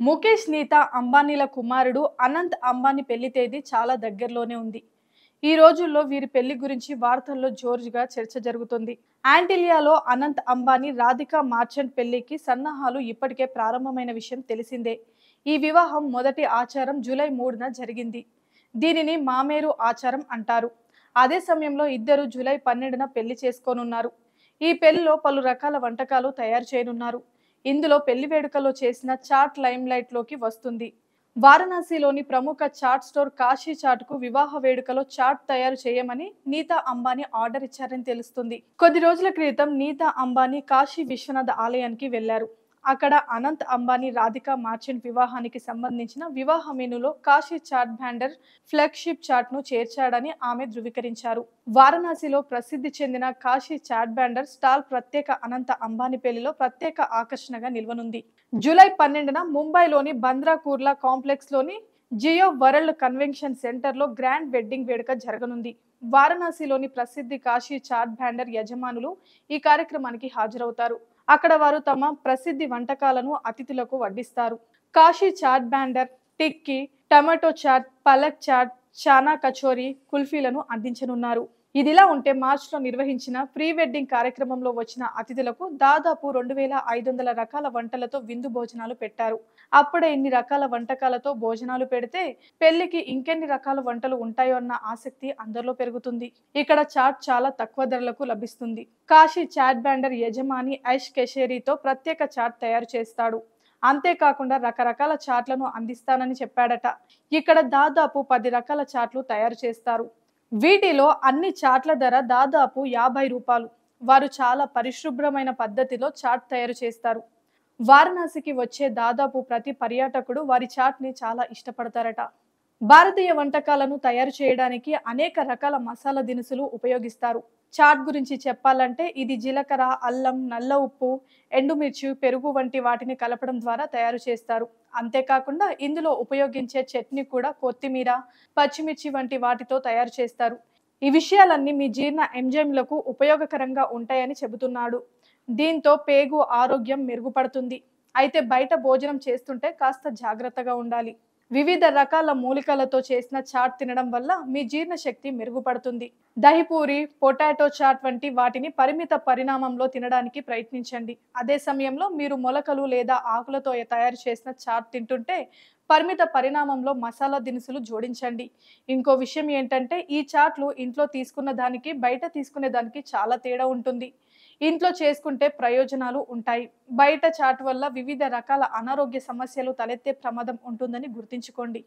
ముఖేష్ నీతా అంబానీల కుమారుడు అనంత్ అంబానీ పెళ్లి తేదీ చాలా దగ్గరలోనే ఉంది. ఈ రోజుల్లో వీరి పెళ్లి గురించి వార్తల్లో జోరుగా చర్చ జరుగుతుంది. ఆంటిలియాలో అనంత్ అంబానీ రాధికా మార్చెంట్ పెళ్లికి సన్నాహాలు ఇప్పటికే ప్రారంభమైన విషయం తెలిసిందే. ఈ వివాహం మొదటి ఆచారం జూలై 3న జరిగింది. దీనిని మామేరు ఆచారం అంటారు. అదే సమయంలో ఇద్దరు జూలై 12న పెళ్లి చేసుకోనున్నారు. ఈ పెళ్లిలో పలు రకాల వంటకాలు తయారు చేయనున్నారు. ఇందులో పెళ్లి వేడుకలో చేసిన చాట్ లైమ్ లైట్ లోకి వస్తుంది. వారణాసిలోని ప్రముఖ చాట్ స్టోర్ కాశీ చాట్ కు వివాహ వేడుకలో చాట్ తయారు చేయమని నీతా అంబానీ ఆర్డర్ ఇచ్చారని తెలుస్తుంది. కొద్ది రోజుల క్రితం నీతా అంబానీ కాశీ విశ్వనాథ ఆలయానికి వెళ్లారు. అక్కడ అనంత్ అంబానీ రాధికా మార్చెంట్ వివాహానికి సంబంధించిన వివాహ మెనూలో Kashi chaat Bhandar flagship chaat ను చేర్చాడని ఆమె ధృవీకరించారు. వారణాసిలో ప్రసిద్ధి చెందిన కాశీ చాట్ బ్యాండర్ స్టాల్ ప్రత్యేక అనంత అంబానీ పెళ్లిలో ప్రత్యేక ఆకర్షణగా నిలవనుంది. జూలై 12న ముంబైలోని బంద్రా కుర్లా కాంప్లెక్స్ లోని జియో వరల్డ్ కన్వెన్షన్ సెంటర్ లో గ్రాండ్ వెడ్డింగ్ వేడుక జరగనుంది. వారణాసిలోని ప్రసిద్ధి కాశీ చాట్ బ్యాండర్ యజమానులు ఈ కార్యక్రమానికి హాజరవుతారు. అక్కడ వారు తమ ప్రసిద్ధి వంటకాలను అతిథులకు వడ్డిస్తారు. కాశీ చాట్ బ్యాండర్ టిక్కీ, టమాటో చాట్, పలక్ చాట్, చానా కచోరీ, కుల్ఫీలను అందించనున్నారు. ఇదిలా ఉంటే మార్చిలో నిర్వహించిన ప్రీ వెడ్డింగ్ కార్యక్రమంలో వచ్చిన అతిథులకు దాదాపు 2500 రకాల వంటలతో విందు భోజనాలు పెట్టారు. అప్పుడే ఇన్ని రకాల వంటకాలతో భోజనాలు పెడితే పెళ్లికి ఇంకెన్ని రకాల వంటలు ఉంటాయో అన్న ఆసక్తి అందరిలో పెరుగుతుంది. ఇక్కడ చాట్ చాలా తక్కువ ధరలకు లభిస్తుంది. కాశీ చాట్ బ్యాండర్ యజమాని ఐష్ కెషేరీతో ప్రత్యేక చాట్ తయారు చేస్తాడు. అంతేకాకుండా రకరకాల చాట్లను అందిస్తానని చెప్పాడట. ఇక్కడ దాదాపు 10 రకాల చాట్లు తయారు చేస్తారు. వీటిలో అన్ని చాట్ల ధర దాదాపు 50 రూపాయలు. వారు చాలా పరిశుభ్రమైన పద్ధతిలో చాట్ తయారు చేస్తారు. వారణాసికి వచ్చే దాదాపు ప్రతి పర్యాటకుడు వారి చాట్ ని చాలా ఇష్టపడతారట. భారతీయ వంటకాలను తయారు చేయడానికి అనేక రకాల మసాలా దినుసులు ఉపయోగిస్తారు. చాట్ గురించి చెప్పాలంటే ఇది జీలకర్ర, అల్లం, నల్ల ఉప్పు, ఎండుమిర్చి, పెరుగు వంటి వాటిని కలపడం ద్వారా తయారు చేస్తారు. అంతేకాకుండా ఇందులో ఉపయోగించే చట్నీ కూడా కొత్తిమీర, పచ్చిమిర్చి వంటి వాటితో తయారు చేస్తారు. ఈ విషయాలన్నీ మీ జీర్ణ ఎంజైమ్లకు ఉపయోగకరంగా ఉంటాయని చెబుతున్నాడు. దీంతో పేగు ఆరోగ్యం మెరుగుపడుతుంది. అయితే బయట భోజనం చేస్తుంటే కాస్త జాగ్రత్తగా ఉండాలి. వివిధ రకాల మూలికలతో చేసిన చాట్ తినడం వల్ల మీ జీర్ణశక్తి మెరుగుపడుతుంది. దహిపూరి, పొటాటో చాట్ వంటి వాటిని పరిమిత పరిణామంలో తినడానికి ప్రయత్నించండి. అదే సమయంలో మీరు మొలకలు లేదా ఆకులతో తయారు చేసిన చాట్ తింటుంటే పరిమిత పరిణామంలో మసాలా దినుసులు జోడించండి. ఇంకో విషయం ఏంటంటే ఈ చాట్లు ఇంట్లో తీసుకున్న దానికి బయట తీసుకునే దానికి చాలా తేడా ఉంటుంది. ఇంట్లో చేసుకుంటే ప్రయోజనాలు ఉంటాయి. బయట చాట్ వల్ల వివిధ రకాల అనారోగ్య సమస్యలు తలెత్తే ప్రమాదం ఉంటుందని గుర్తుంచుకోండి.